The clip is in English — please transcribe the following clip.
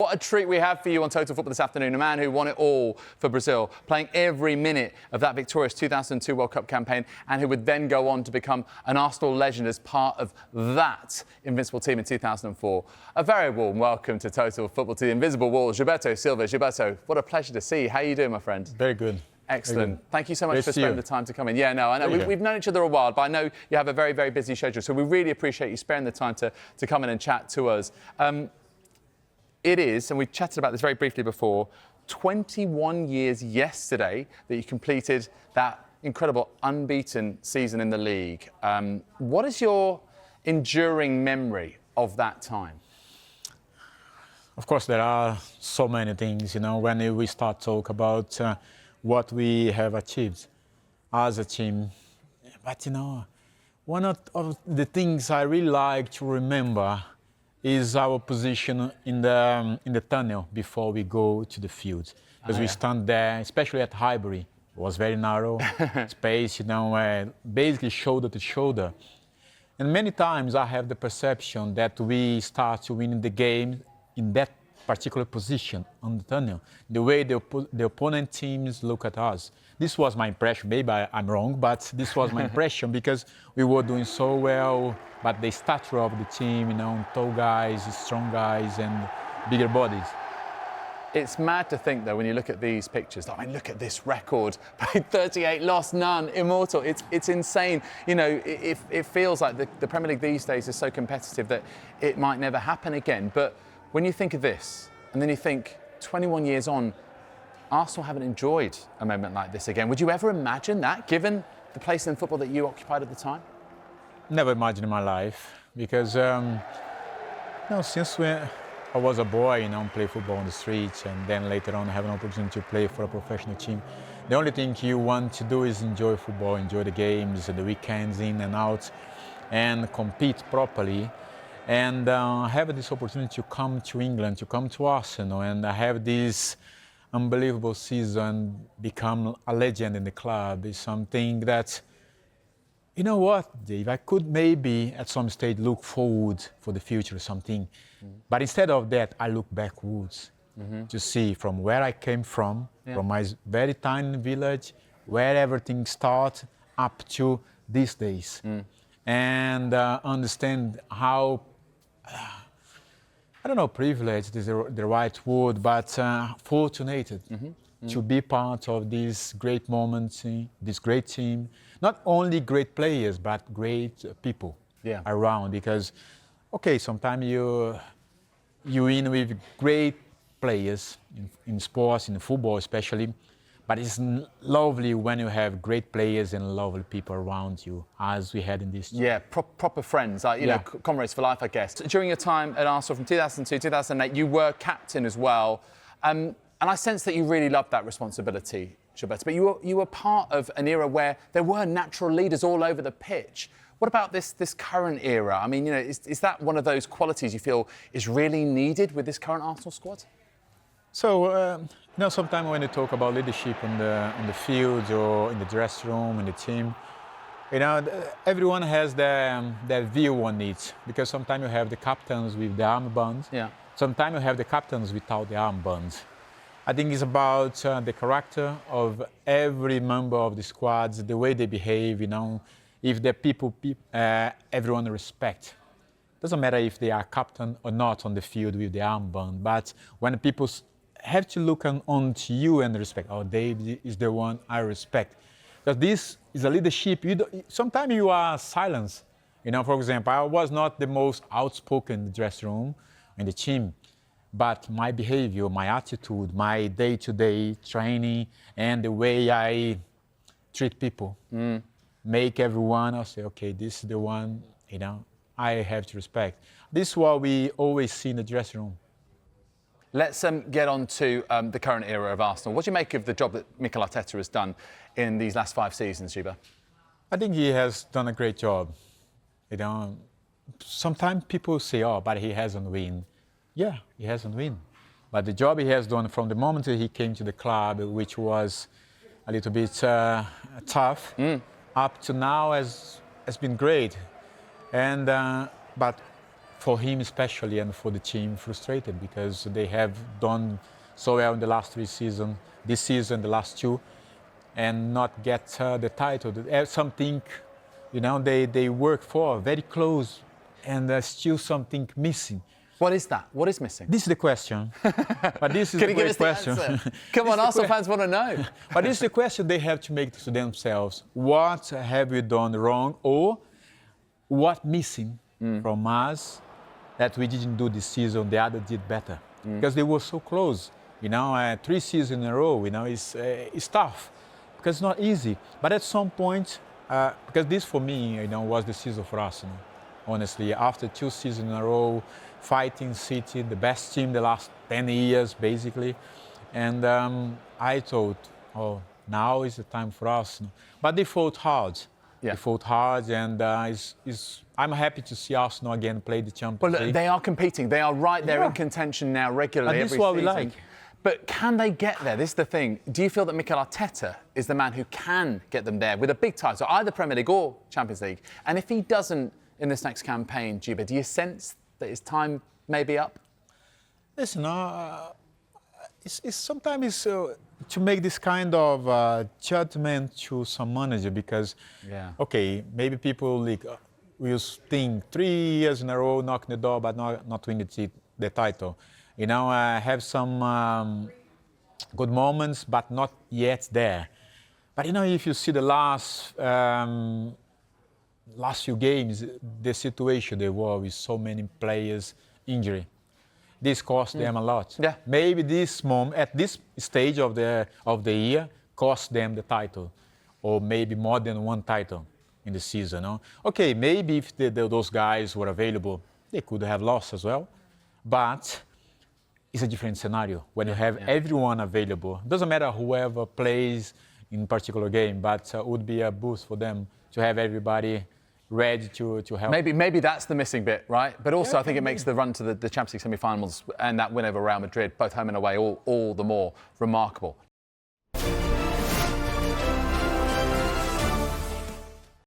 What a treat we have for you on Total Football this afternoon. A man who won it all for Brazil, playing every minute of that victorious 2002 World Cup campaign, and who would then go on to become an Arsenal legend as part of that Invincible team in 2004. A very warm welcome to Total Football to the Invisible Wall, Gilberto Silva. Gilberto, what a pleasure to see you. How are you doing, my friend? Very good. Excellent. Very good. Thank you so much for spending the time to come in. Yeah, no, I know. We've known each other a while, but I know you have a very, very busy schedule, so we really appreciate you sparing the time to come in and chat to us. It is, and we chatted about this very briefly before, 21 years yesterday that you completed that incredible unbeaten season in the league. What is your enduring memory of that time? Of course, there are so many things, when we start talk about what we have achieved as a team. But, one of the things I really like to remember is our position in the tunnel before we go to the field. Because we stand there, especially at Highbury. It was very narrow space, basically shoulder to shoulder. And many times I have the perception that we start to win the game in that particular position on the tunnel, the way the opponent teams look at us. This was my impression. Maybe I'm wrong, but this was my impression because we were doing so well, but the stature of the team, tall guys, strong guys, and bigger bodies. It's mad to think, though, when you look at these pictures, look at this record, 38, lost none, immortal. It's insane. It feels like the Premier League these days is so competitive that it might never happen again. But when you think of this, and then you think, 21 years on, Arsenal haven't enjoyed a moment like this again. Would you ever imagine that, given the place in football that you occupied at the time? Never imagined in my life, because since when I was a boy, play football on the streets, and then later on have an opportunity to play for a professional team. The only thing you want to do is enjoy football, enjoy the games, the weekends in and out, and compete properly. And have this opportunity to come to England, to come to Arsenal, and have this unbelievable season, become a legend in the club is something that, you know what, Dave, I could maybe at some stage look forward for the future or something. But instead of that, I look backwards to see from where I came from my very tiny village, where everything started up to these days. And understand how, I don't know, privileged is the right word, but fortunate to be part of these great moments, this great team. Not only great players, but great people around. Because, sometimes you win with great players in sports, in football especially. But it's lovely when you have great players and lovely people around you, as we had in this team. Yeah, proper friends, comrades for life, I guess. During your time at Arsenal from 2002, 2008, you were captain as well. And I sense that you really loved that responsibility, Gilberto. But you were part of an era where there were natural leaders all over the pitch. What about this current era? I mean, is that one of those qualities you feel is really needed with this current Arsenal squad? So, sometimes when you talk about leadership on the field or in the dressing room, in the team, everyone has their view on it. Because sometimes you have the captains with the armband. Yeah. Sometimes you have the captains without the armband. I think it's about the character of every member of the squad, the way they behave, if the people everyone respect. Doesn't matter if they are captain or not on the field with the armband, but when people have to look on to you and respect. Oh, Dave is the one I respect. Because this is a leadership. Sometimes you are silenced. For example, I was not the most outspoken in the dressing room, in the team. But my behavior, my attitude, my day-to-day training, and the way I treat people make everyone, I'll say, okay, this is the one, I have to respect. This is what we always see in the dressing room. Let's get on to the current era of Arsenal. What do you make of the job that Mikel Arteta has done in these last 5 seasons, Juba? I think he has done a great job. Sometimes people say, but he hasn't won. Yeah, he hasn't won. But the job he has done from the moment he came to the club, which was a little bit tough, up to now has been great. And but for him especially and for the team, frustrated because they have done so well in the last 3 seasons, this season, the last 2, and not get the title. Something, they work for, very close, and still something missing. What is that? What is missing? This is the question. But this is Can the you give us great question. the answer? Come on, Arsenal fans want to know. But this is the question they have to make to themselves. What have we done wrong, or what missing from us that we didn't do this season, the other did better? Because they were so close. 3 seasons in a row, it's tough. Because it's not easy. But at some point, because this for me, was the season for Arsenal. Honestly, after 2 seasons in a row, fighting City, the best team the last 10 years, basically. And I thought, now is the time for Arsenal. But they fought hard. Yeah. They fought hard, and I'm happy to see Arsenal again play the Champions League. Well, they are competing. They are right there in contention now regularly And this every is what season. we like. But can they get there? This is the thing. Do you feel that Mikel Arteta is the man who can get them there with a big title, either Premier League or Champions League? And if he doesn't in this next campaign, Juba, do you sense that his time may be up? Listen, it's sometimes to make this kind of judgment to some manager because, okay, maybe people will think 3 years in a row knocking the door but not win the title. Have some good moments but not yet there. But if you see the last few games, the situation they were with so many players injury. This cost them a lot. Yeah. Maybe this moment, at this stage of the year, cost them the title, or maybe more than one title in the season. No? Okay, maybe if those guys were available, they could have lost as well. But it's a different scenario when you have everyone available. Doesn't matter whoever plays in particular game, but it would be a boost for them to have everybody ready to help. Maybe that's the missing bit, right? But also I think it makes the run to the Champions League semi-finals and that win over Real Madrid, both home and away, all the more remarkable.